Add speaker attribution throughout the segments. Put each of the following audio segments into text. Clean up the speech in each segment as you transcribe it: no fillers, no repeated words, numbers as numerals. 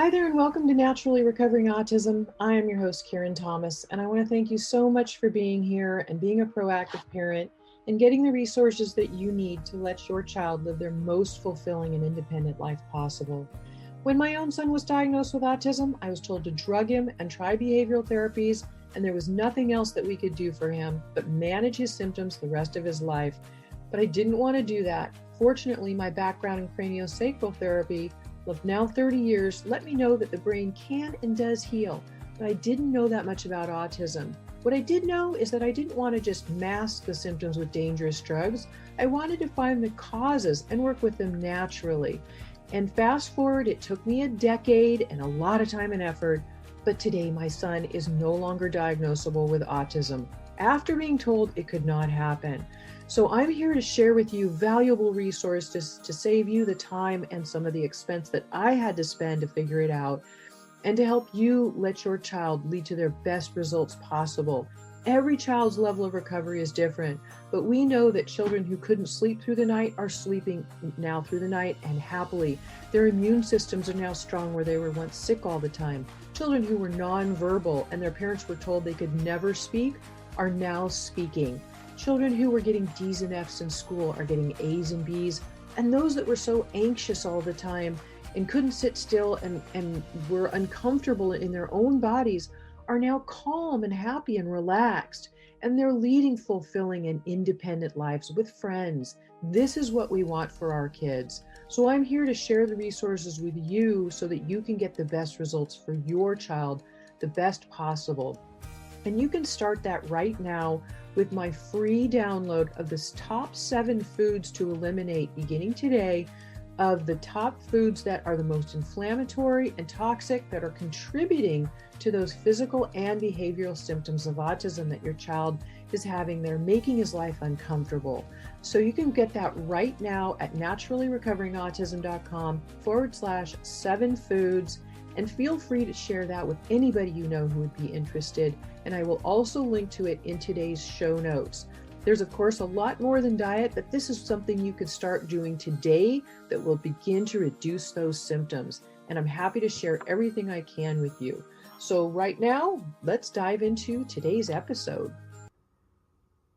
Speaker 1: Hi there, and welcome to Naturally Recovering Autism. I am your host, Karen Thomas, and I want to thank you so much for being here and being a proactive parent and getting the resources that you need to let your child live their most fulfilling and independent life possible. When my own son was diagnosed with autism, I was told to drug him and try behavioral therapies, and there was nothing else that we could do for him but manage his symptoms the rest of his life. But I didn't want to do that. Fortunately, my background in craniosacral therapy of now 30 years let me know that the brain can and does heal, but I didn't know that much about autism. What I did know is that I didn't want to just mask the symptoms with dangerous drugs. I wanted to find the causes and work with them naturally. And fast forward, it took me a decade and a lot of time and effort, but today my son is no longer diagnosable with autism after being told it could not happen. So I'm here to share with you valuable resources to save you the time and some of the expense that I had to spend to figure it out, and to help you let your child lead to their best results possible. Every child's level of recovery is different, but we know that children who couldn't sleep through the night are sleeping now through the night and happily. Their immune systems are now strong where they were once sick all the time. Children who were nonverbal and their parents were told they could never speak are now speaking. Children who were getting D's and F's in school are getting A's and B's, and those that were so anxious all the time and couldn't sit still and were uncomfortable in their own bodies are now calm and happy and relaxed, and they're leading fulfilling and independent lives with friends. This is what we want for our kids. So I'm here to share the resources with you so that you can get the best results for your child, the best possible. And you can start that right now with my free download of the top 7 foods to eliminate beginning today, of the top foods that are the most inflammatory and toxic that are contributing to those physical and behavioral symptoms of autism that your child is having. They're making his life uncomfortable. So you can get that right now at naturallyrecoveringautism.com/7 foods. And feel free to share that with anybody you know who would be interested. And I will also link to it in today's show notes. There's, of course, a lot more than diet, but this is something you could start doing today that will begin to reduce those symptoms. And I'm happy to share everything I can with you. So right now, let's dive into today's episode.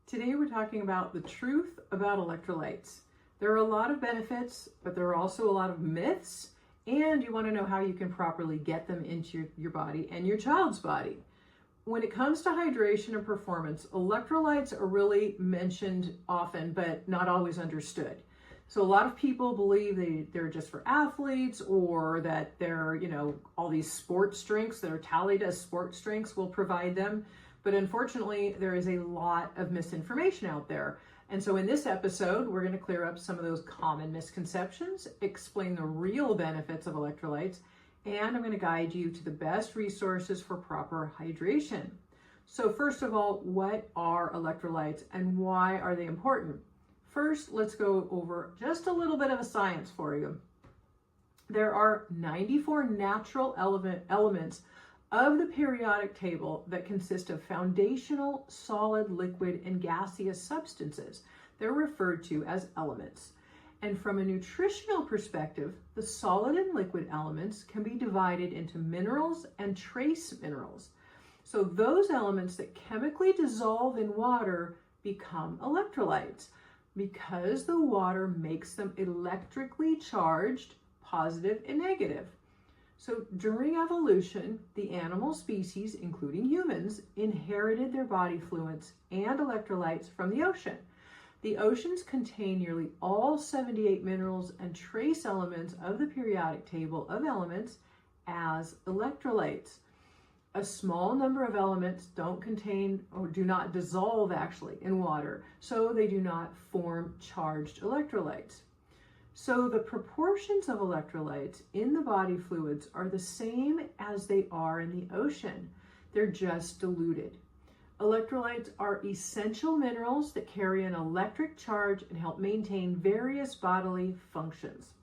Speaker 2: Today we're talking about the truth about electrolytes. There are a lot of benefits, but there are also a lot of myths, and you want to know how you can properly get them into your body and your child's body. When it comes to hydration and performance, electrolytes are really mentioned often, but not always understood. So a lot of people believe they're just for athletes, or that they're, all these sports drinks that are tallied as sports drinks will provide them. But unfortunately, there is a lot of misinformation out there. And so in this episode, we're going to clear up some of those common misconceptions, explain the real benefits of electrolytes, and I'm going to guide you to the best resources for proper hydration. So first of all, what are electrolytes and why are they important? First, let's go over just a little bit of a science for you. There are 94 natural elements of the periodic table that consist of foundational, solid, liquid, and gaseous substances. They're referred to as elements. And from a nutritional perspective, the solid and liquid elements can be divided into minerals and trace minerals. So those elements that chemically dissolve in water become electrolytes because the water makes them electrically charged, positive and negative. So during evolution, the animal species, including humans, inherited their body fluids and electrolytes from the ocean. The oceans contain nearly all 78 minerals and trace elements of the periodic table of elements as electrolytes. A small number of elements don't contain or do not dissolve actually in water, so they do not form charged electrolytes. So the proportions of electrolytes in the body fluids are the same as they are in the ocean. They're just diluted. Electrolytes are essential minerals that carry an electric charge and help maintain various bodily functions.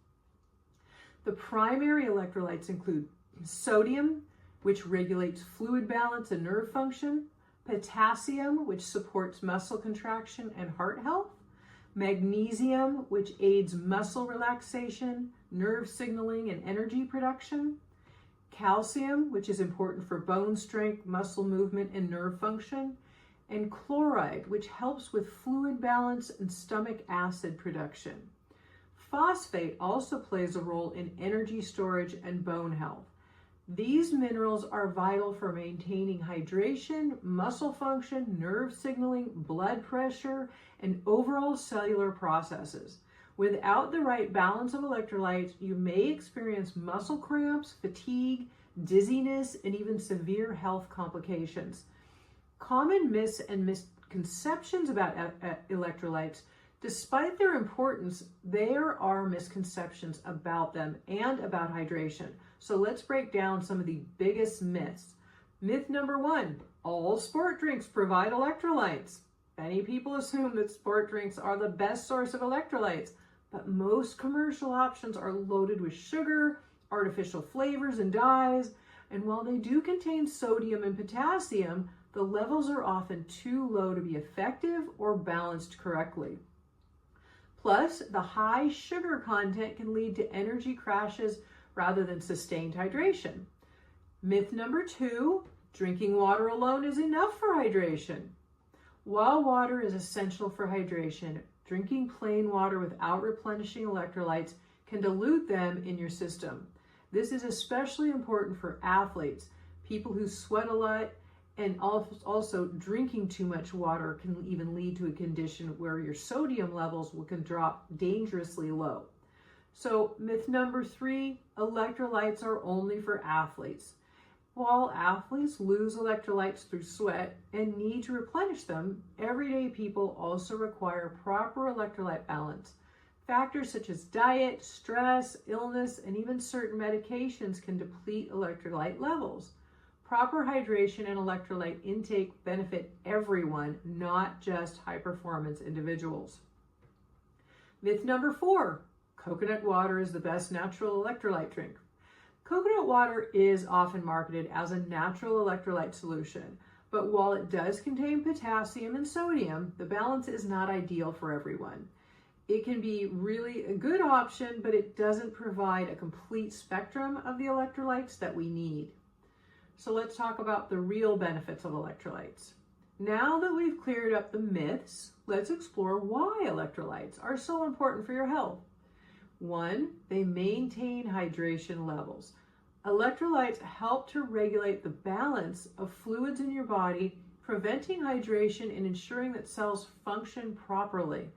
Speaker 2: The primary electrolytes include sodium, which regulates fluid balance and nerve function, potassium, which supports muscle contraction and heart health, magnesium, which aids muscle relaxation, nerve signaling, and energy production, calcium, which is important for bone strength, muscle movement, and nerve function, and chloride, which helps with fluid balance and stomach acid production. Phosphate also plays a role in energy storage and bone health. These minerals are vital for maintaining hydration, muscle function, nerve signaling, blood pressure, and overall cellular processes. Without the right balance of electrolytes, you may experience muscle cramps, fatigue, dizziness, and even severe health complications. Common myths and misconceptions about electrolytes, despite their importance, there are misconceptions about them and about hydration. So let's break down some of the biggest myths. Myth number 1, all sport drinks provide electrolytes. Many people assume that sport drinks are the best source of electrolytes, but most commercial options are loaded with sugar, artificial flavors, and dyes. And while they do contain sodium and potassium, the levels are often too low to be effective or balanced correctly. Plus, the high sugar content can lead to energy crashes rather than sustained hydration. Myth number 2, drinking water alone is enough for hydration. While water is essential for hydration, drinking plain water without replenishing electrolytes can dilute them in your system. This is especially important for athletes, people who sweat a lot, and also drinking too much water can even lead to a condition where your sodium levels can drop dangerously low. So myth number 3, electrolytes are only for athletes. While athletes lose electrolytes through sweat and need to replenish them, everyday people also require proper electrolyte balance. Factors such as diet, stress, illness, and even certain medications can deplete electrolyte levels. Proper hydration and electrolyte intake benefit everyone, not just high-performance individuals. Myth number 4, coconut water is the best natural electrolyte drink. Coconut water is often marketed as a natural electrolyte solution, but while it does contain potassium and sodium, the balance is not ideal for everyone. It can be really a good option, but it doesn't provide a complete spectrum of the electrolytes that we need. So let's talk about the real benefits of electrolytes. Now that we've cleared up the myths, let's explore why electrolytes are so important for your health. 1, they maintain hydration levels. Electrolytes help to regulate the balance of fluids in your body, preventing hydration and ensuring that cells function properly.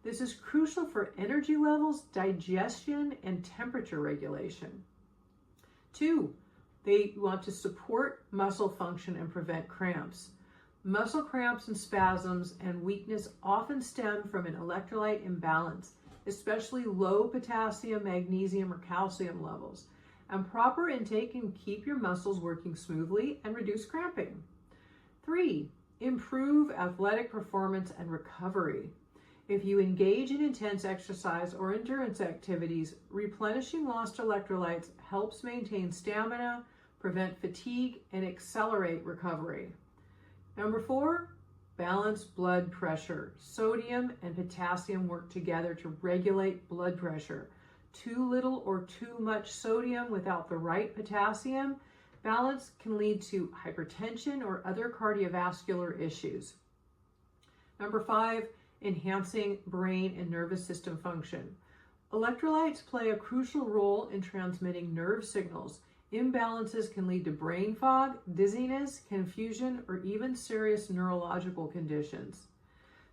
Speaker 2: This is crucial for energy levels, digestion, and temperature regulation. 2, they want to support muscle function and prevent cramps. Muscle cramps and spasms and weakness often stem from an electrolyte imbalance, especially low potassium, magnesium, or calcium levels. And proper intake can keep your muscles working smoothly and reduce cramping. 3, improve athletic performance and recovery. If you engage in intense exercise or endurance activities, replenishing lost electrolytes helps maintain stamina, prevent fatigue, and accelerate recovery. Number 4, balance blood pressure. Sodium and potassium work together to regulate blood pressure. Too little or too much sodium without the right potassium balance can lead to hypertension or other cardiovascular issues. Number 5, enhancing brain and nervous system function. Electrolytes play a crucial role in transmitting nerve signals. Imbalances can lead to brain fog, dizziness, confusion, or even serious neurological conditions.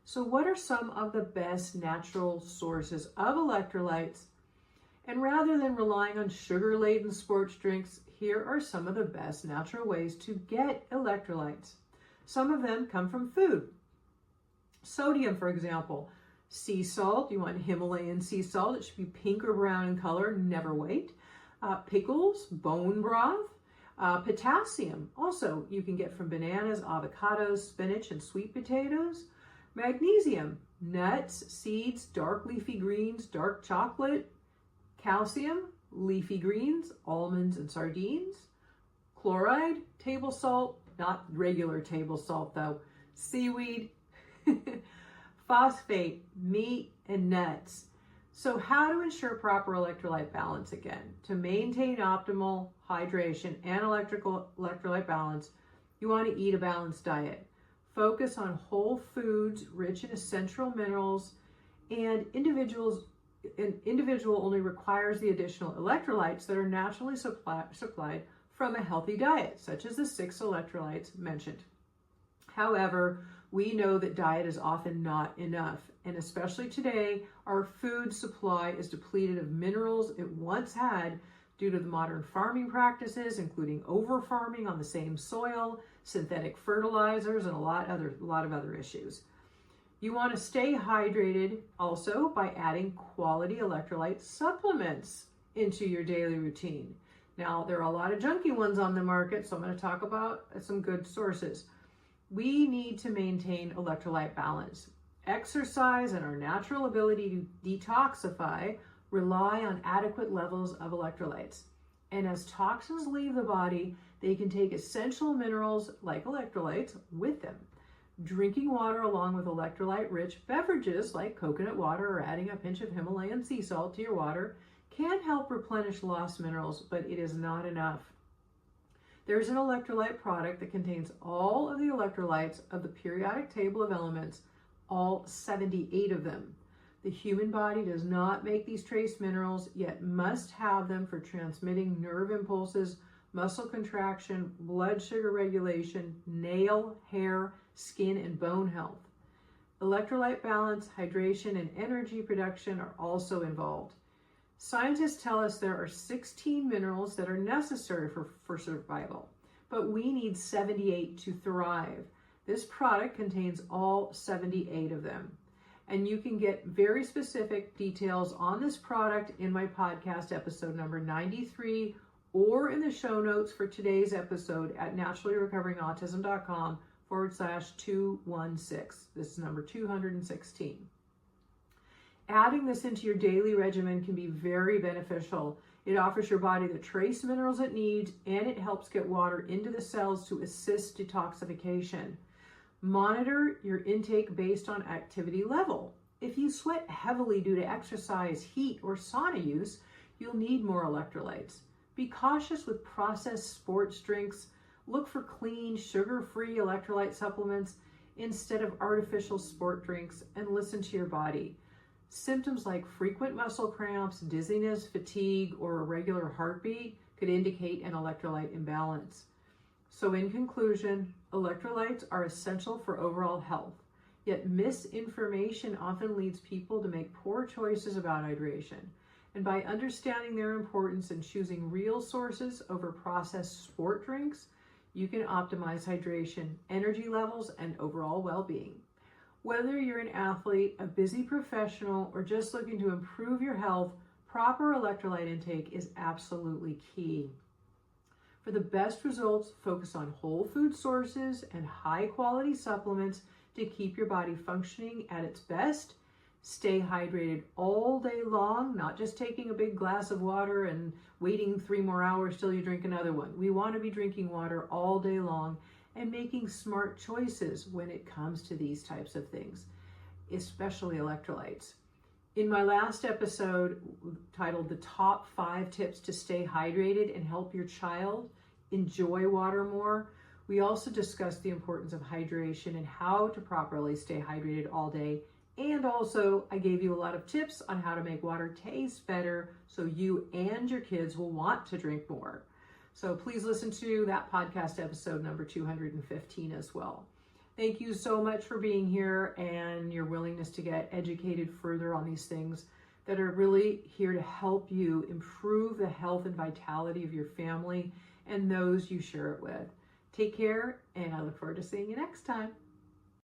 Speaker 2: So what are some of the best natural sources of electrolytes? And rather than relying on sugar-laden sports drinks, here are some of the best natural ways to get electrolytes. Some of them come from food. Sodium, for example. Sea salt, you want Himalayan sea salt. It should be pink or brown in color, never white. Pickles, bone broth. Potassium, also you can get from bananas, avocados, spinach, and sweet potatoes. Magnesium, nuts, seeds, dark leafy greens, dark chocolate. Calcium, leafy greens, almonds, and sardines. Chloride, table salt, not regular table salt though, seaweed. Phosphate, meat and nuts. So how to ensure proper electrolyte balance again? To maintain optimal hydration and electrolyte balance, you want to eat a balanced diet. Focus on whole foods rich in essential minerals, and an individual only requires the additional electrolytes that are naturally supplied from a healthy diet, such as the 6 electrolytes mentioned. However, we know that diet is often not enough, and especially today, our food supply is depleted of minerals it once had due to the modern farming practices, including over-farming on the same soil, synthetic fertilizers, and a lot of other issues. You want to stay hydrated also by adding quality electrolyte supplements into your daily routine. Now, there are a lot of junky ones on the market, so I'm going to talk about some good sources. We need to maintain electrolyte balance. Exercise and our natural ability to detoxify rely on adequate levels of electrolytes. And as toxins leave the body, they can take essential minerals like electrolytes with them. Drinking water along with electrolyte-rich beverages like coconut water or adding a pinch of Himalayan sea salt to your water can help replenish lost minerals, but it is not enough. There's an electrolyte product that contains all of the electrolytes of the periodic table of elements, all 78 of them. The human body does not make these trace minerals, yet must have them for transmitting nerve impulses, muscle contraction, blood sugar regulation, nail, hair, skin, and bone health. Electrolyte balance, hydration, and energy production are also involved. Scientists tell us there are 16 minerals that are necessary for survival, but we need 78 to thrive. This product contains all 78 of them. And you can get very specific details on this product in my podcast episode number 93 or in the show notes for today's episode at naturallyrecoveringautism.com/216. This is number 216. Adding this into your daily regimen can be very beneficial. It offers your body the trace minerals it needs, and it helps get water into the cells to assist detoxification. Monitor your intake based on activity level. If you sweat heavily due to exercise, heat, or sauna use, you'll need more electrolytes. Be cautious with processed sports drinks. Look for clean, sugar-free electrolyte supplements instead of artificial sport drinks, and listen to your body. Symptoms like frequent muscle cramps, dizziness, fatigue, or irregular heartbeat could indicate an electrolyte imbalance. So in conclusion, electrolytes are essential for overall health, yet misinformation often leads people to make poor choices about hydration. And by understanding their importance and choosing real sources over processed sport drinks, you can optimize hydration, energy levels, and overall well-being. Whether you're an athlete, a busy professional, or just looking to improve your health, proper electrolyte intake is absolutely key. For the best results, focus on whole food sources and high-quality supplements to keep your body functioning at its best. Stay hydrated all day long, not just taking a big glass of water and waiting 3 more hours till you drink another one. We want to be drinking water all day long and making smart choices when it comes to these types of things, especially electrolytes. In my last episode titled The Top 5 Tips to Stay Hydrated and Help Your Child Enjoy Water More, we also discussed the importance of hydration and how to properly stay hydrated all day. And also, I gave you a lot of tips on how to make water taste better so you and your kids will want to drink more. So please listen to that podcast episode number 215 as well. Thank you so much for being here and your willingness to get educated further on these things that are really here to help you improve the health and vitality of your family and those you share it with. Take care, and I look forward to seeing you next time.